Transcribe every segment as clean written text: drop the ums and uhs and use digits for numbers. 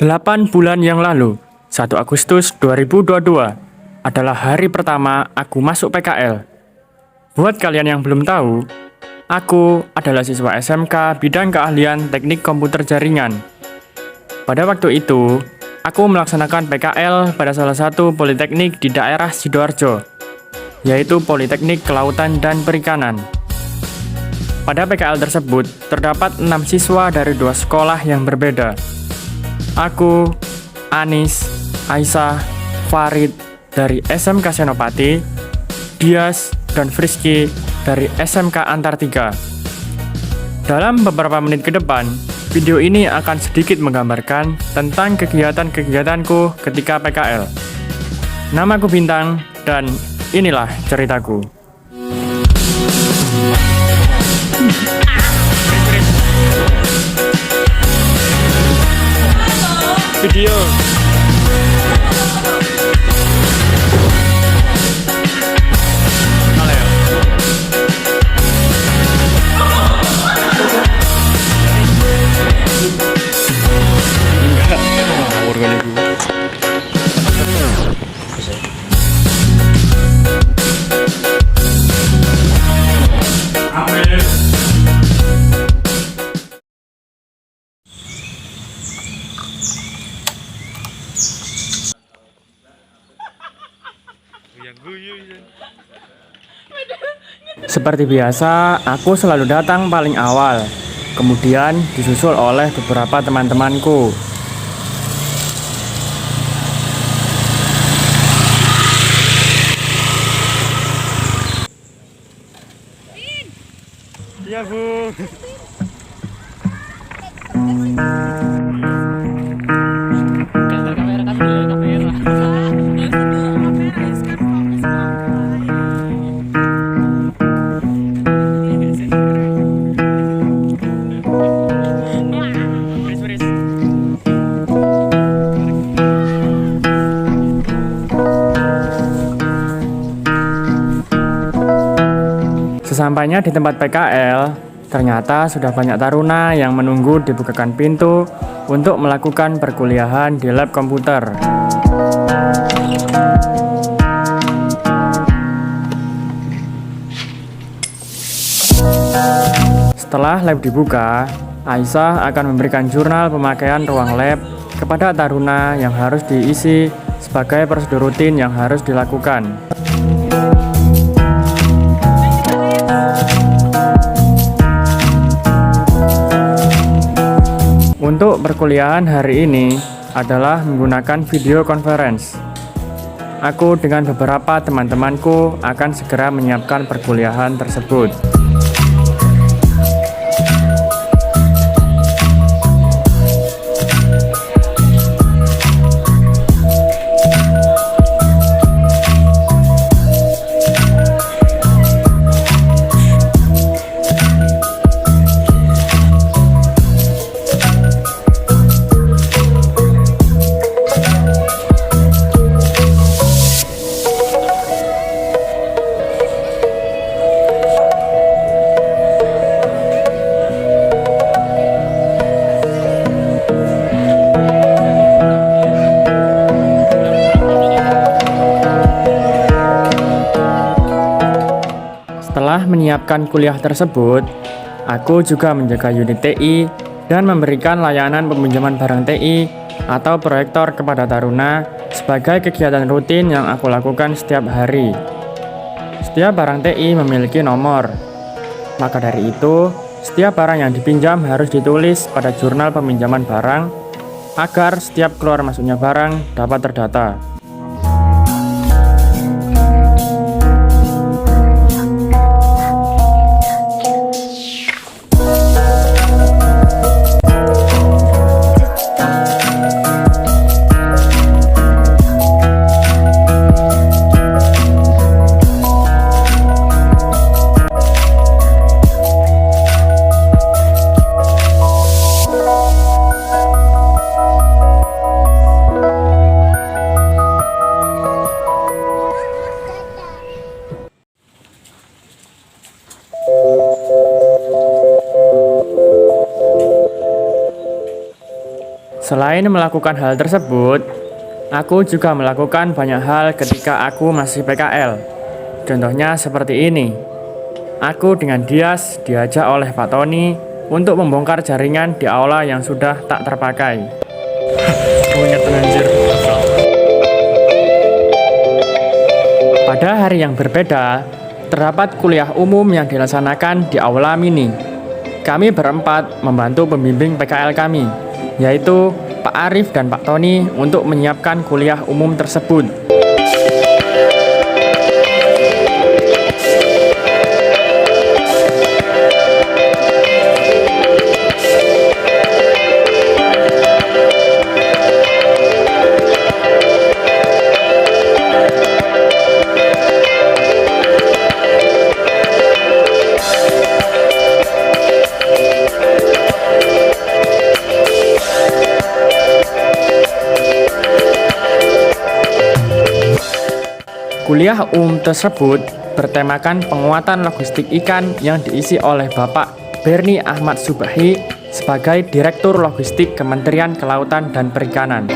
8 bulan yang lalu, 1 Agustus 2022, adalah hari pertama aku masuk PKL. Buat kalian yang belum tahu, aku adalah siswa SMK bidang keahlian teknik komputer jaringan. Pada waktu itu, aku melaksanakan PKL pada salah satu politeknik di daerah Sidoarjo, yaitu Politeknik Kelautan dan Perikanan. Pada PKL tersebut, terdapat 6 siswa dari 2 sekolah yang berbeda. Aku, Anis, Aisyah, Farid dari SMK Senopati, Dias, dan Friski dari SMK Antartika. Dalam beberapa menit ke depan, video ini akan sedikit menggambarkan tentang kegiatan-kegiatanku ketika PKL. Namaku Bintang, dan inilah ceritaku. Video. Seperti biasa, aku selalu datang paling awal, kemudian disusul oleh beberapa teman-temanku. Iya, Bu. Sesampainya di tempat PKL, ternyata sudah banyak taruna yang menunggu dibukakan pintu untuk melakukan perkuliahan di lab komputer. Setelah lab dibuka, Aisyah akan memberikan jurnal pemakaian ruang lab kepada taruna yang harus diisi sebagai prosedur rutin yang harus dilakukan. Untuk perkuliahan hari ini adalah menggunakan video conference. Aku dengan beberapa teman-temanku akan segera menyiapkan perkuliahan tersebut. Setelah menyiapkan kuliah tersebut, aku juga menjaga unit TI dan memberikan layanan peminjaman barang TI atau proyektor kepada taruna sebagai kegiatan rutin yang aku lakukan setiap hari. Setiap barang TI memiliki nomor, maka dari itu, setiap barang yang dipinjam harus ditulis pada jurnal peminjaman barang agar setiap keluar masuknya barang dapat terdata. Selain melakukan hal tersebut, aku juga melakukan banyak hal ketika aku masih PKL. Contohnya seperti ini. Aku dengan Dias diajak oleh Pak Tony untuk membongkar jaringan di aula yang sudah tak terpakai. Pada hari yang berbeda, terdapat kuliah umum yang dilaksanakan di aula mini. Kami berempat membantu pembimbing PKL kami, yaitu Pak Arif dan Pak Tony untuk menyiapkan kuliah umum tersebut. Kuliah umum tersebut bertemakan penguatan logistik ikan yang diisi oleh Bapak Berni Ahmad Subahi sebagai Direktur Logistik Kementerian Kelautan dan Perikanan.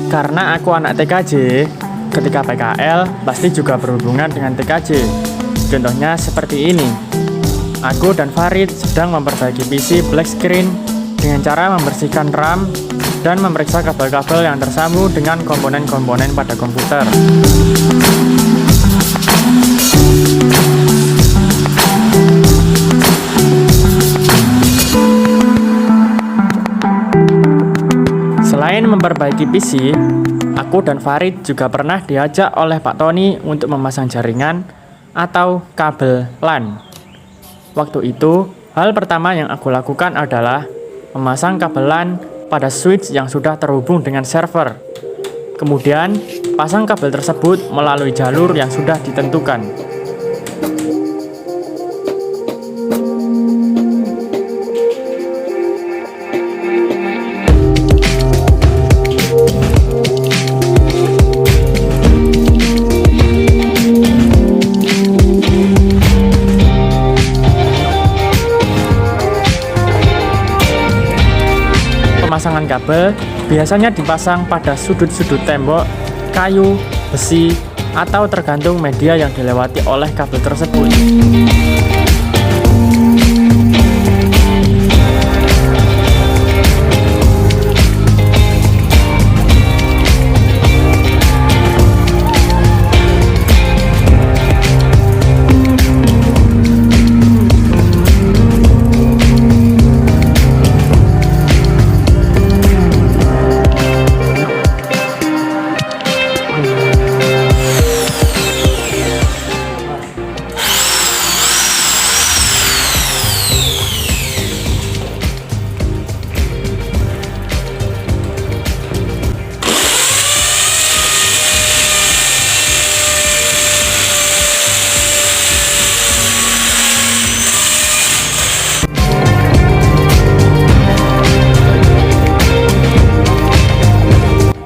Karena aku anak TKJ, ketika PKL pasti juga berhubungan dengan TKJ. Contohnya seperti ini. Aku dan Farid sedang memperbaiki PC black screen dengan cara membersihkan RAM dan memeriksa kabel-kabel yang tersambung dengan komponen-komponen pada komputer. Selain memperbaiki PC, aku dan Farid juga pernah diajak oleh Pak Tony untuk memasang jaringan atau kabel LAN. Waktu itu, hal pertama yang aku lakukan adalah memasang kabel LAN pada switch yang sudah terhubung dengan server. Kemudian, pasang kabel tersebut melalui jalur yang sudah ditentukan. Pemasangan kabel biasanya dipasang pada sudut-sudut tembok, kayu, besi, atau tergantung media yang dilewati oleh kabel tersebut.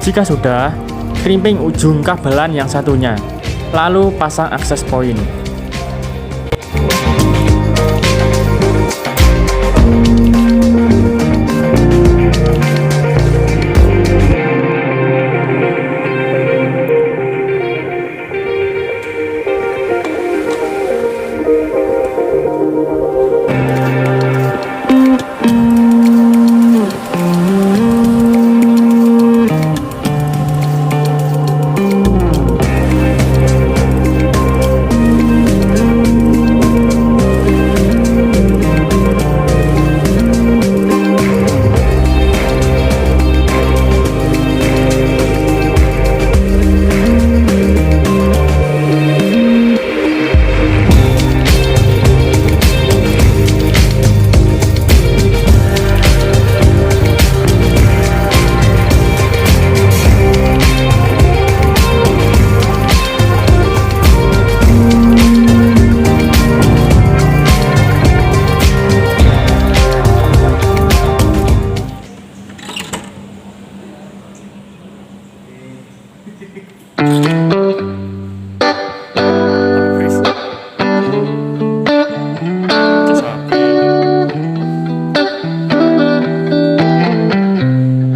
Jika sudah, krimping ujung kabelan yang satunya, lalu pasang akses point.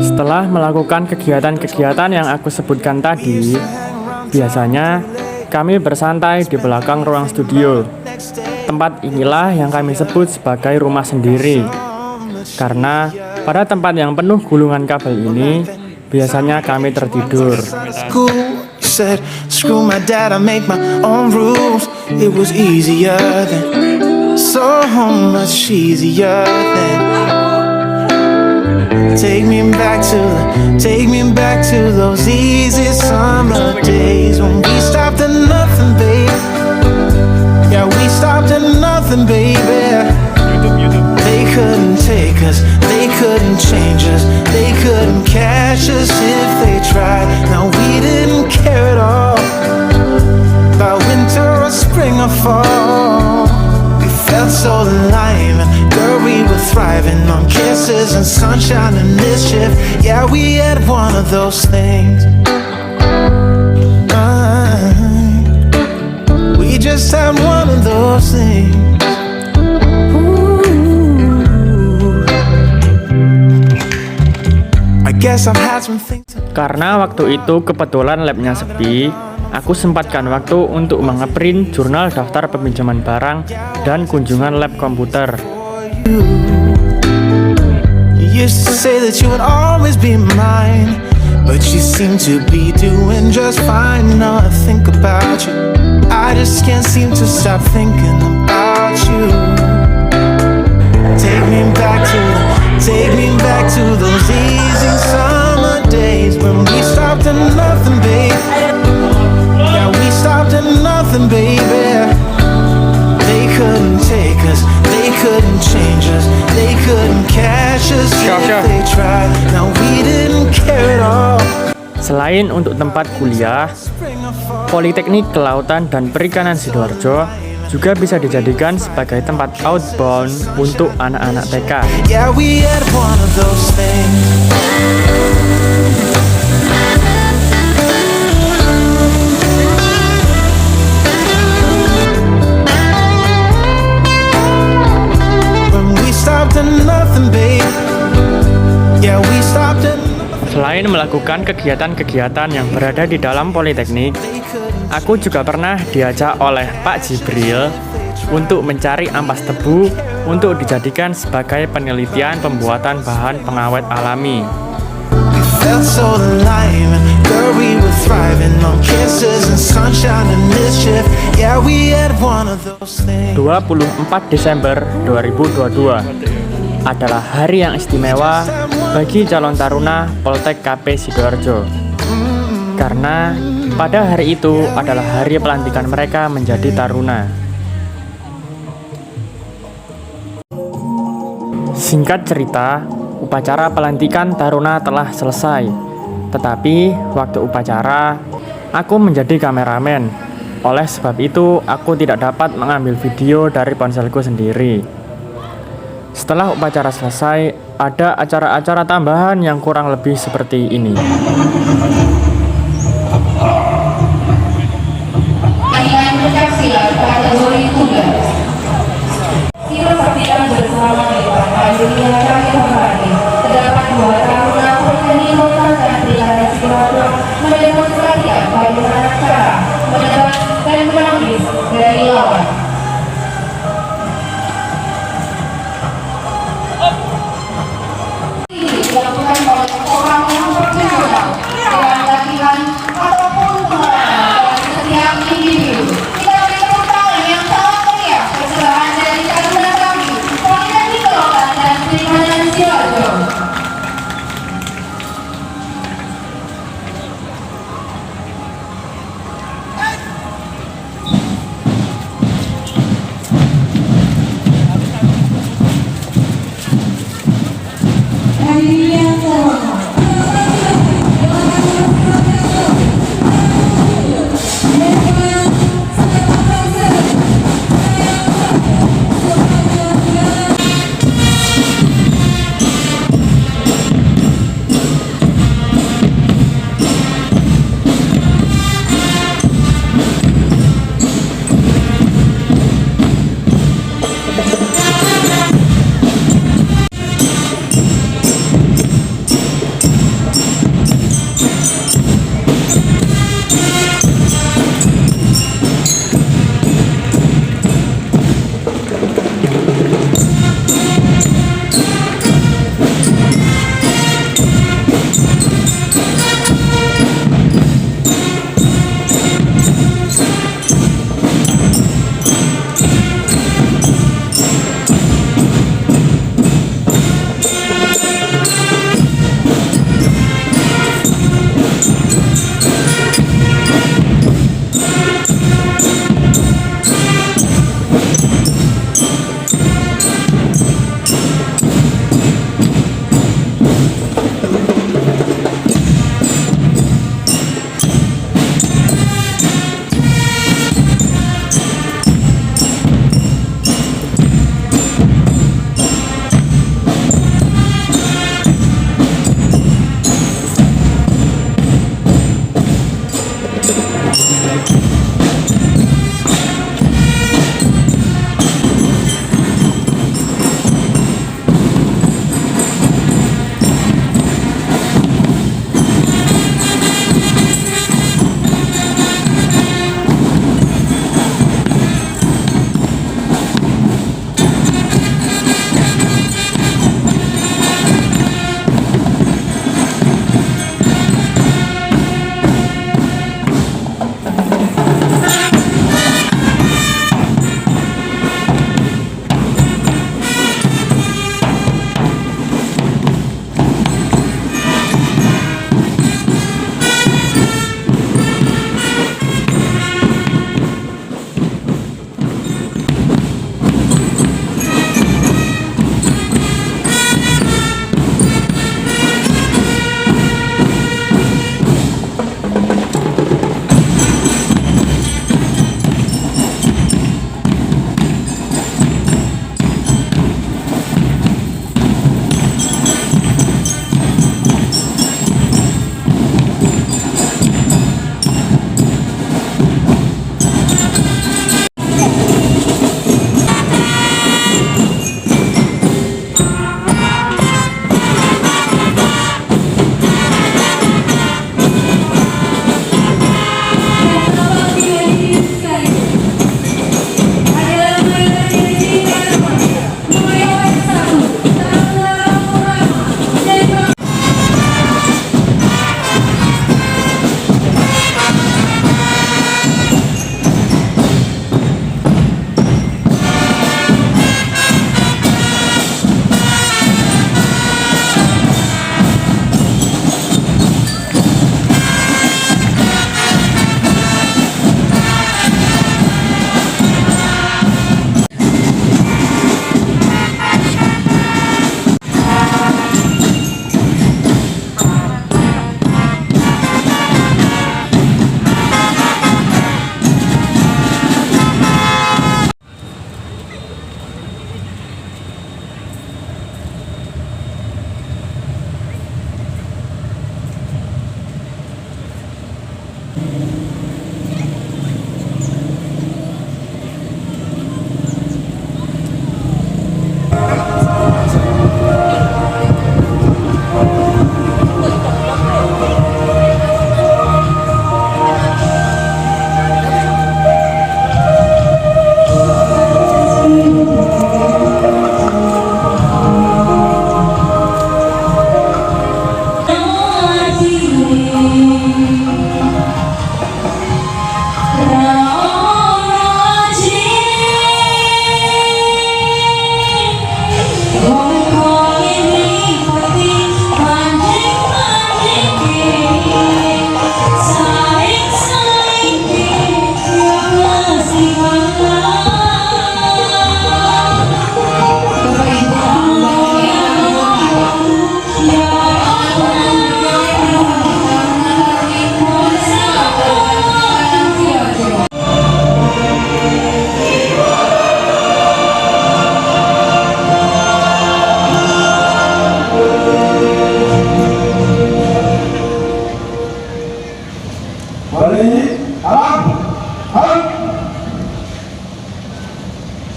Setelah melakukan kegiatan-kegiatan yang aku sebutkan tadi, biasanya kami bersantai di belakang ruang studio. Tempat inilah yang kami sebut sebagai rumah sendiri. Karena pada tempat yang penuh gulungan kabel ini, biasanya kami tertidur. Said, screw my dad, I make my own rules. It was easier then, so much easier then. Take me back to those easy summer days when we stopped at nothing, babe. Yeah, we stopped at nothing, baby. They couldn't take us, they couldn't change us, they couldn't catch us if they tried. Now we didn't care at all about winter or spring or fall. We felt so alive, and girl, we were thriving on kisses and sunshine and mischief. Yeah, we had one of those things. We just had one of those things. Karena waktu itu kebetulan labnya sepi, aku sempatkan waktu untuk mengeprint jurnal daftar peminjaman barang dan kunjungan lab komputer. You used to say that you would always be mine, but you seem to be doing just fine. Now I think about you, I just can't seem to stop thinking about you. Take me back to those easy summer days when we stopped at nothing, babe. Yeah, we stopped at nothing, baby. They couldn't take us, they couldn't change us, they couldn't catch us if they tried. Now we didn't care at all. Selain untuk tempat kuliah, Politeknik Kelautan dan Perikanan Sidoarjo juga bisa dijadikan sebagai tempat outbound untuk anak-anak TK. Yeah, we had one of those things. When we stopped at nothing, babe. Yeah, we stopped at nothing. Selain melakukan kegiatan-kegiatan yang berada di dalam Politeknik, aku juga pernah diajak oleh Pak Jibril untuk mencari ampas tebu untuk dijadikan sebagai penelitian pembuatan bahan pengawet alami. 24 Desember 2022 adalah hari yang istimewa bagi calon taruna Poltek KP Sidoarjo. Karena pada hari itu adalah hari pelantikan mereka menjadi taruna. Singkat cerita, upacara pelantikan taruna telah selesai. Tetapi waktu upacara, aku menjadi kameramen. Oleh sebab itu, aku tidak dapat mengambil video dari ponselku sendiri. Setelah upacara selesai, ada acara-acara tambahan yang kurang lebih seperti ini. Pertandingan pencaksilat kategori tugas. Kita saksikan bersama kita hadirnya kami hormati. Terdapat 2 taruna petani lokal dan Pilkada Sidoarjo mendemonstrasikan bagaimana cara menebak dan menangkis dari lawan. Ini dilakukan oleh orang yang profesional dengan latihan ataupun pengalaman dalam setiap individu. Kita beri tepuk tangan yang sangat meriah.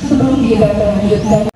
Sebelum kita melanjutkan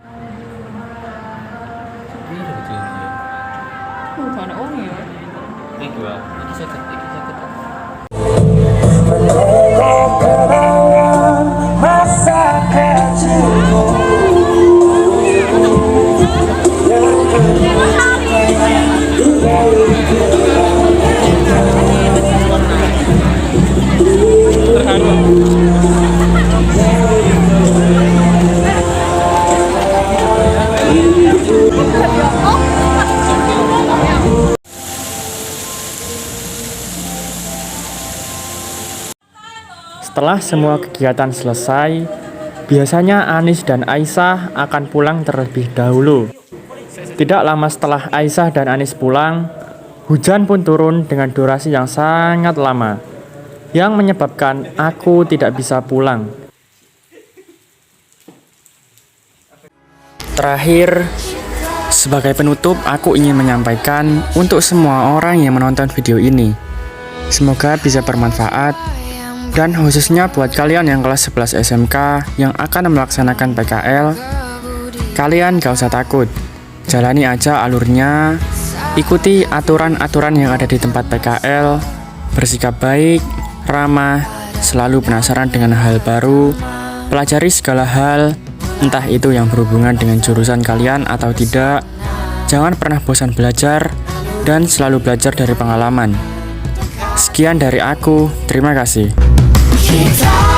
Setelah semua kegiatan selesai, biasanya Anis dan Aisyah akan pulang terlebih dahulu. Tidak lama setelah Aisyah dan Anis pulang, hujan pun turun dengan durasi yang sangat lama, yang menyebabkan aku tidak bisa pulang. Terakhir, sebagai penutup, aku ingin menyampaikan untuk semua orang yang menonton video ini, semoga bisa bermanfaat. Dan khususnya buat kalian yang kelas 11 SMK yang akan melaksanakan PKL, kalian gak usah takut. Jalani aja alurnya, ikuti aturan-aturan yang ada di tempat PKL, bersikap baik, ramah, selalu penasaran dengan hal baru, pelajari segala hal, entah itu yang berhubungan dengan jurusan kalian atau tidak. Jangan pernah bosan belajar, dan selalu belajar dari pengalaman. Sekian dari aku, terima kasih. Keep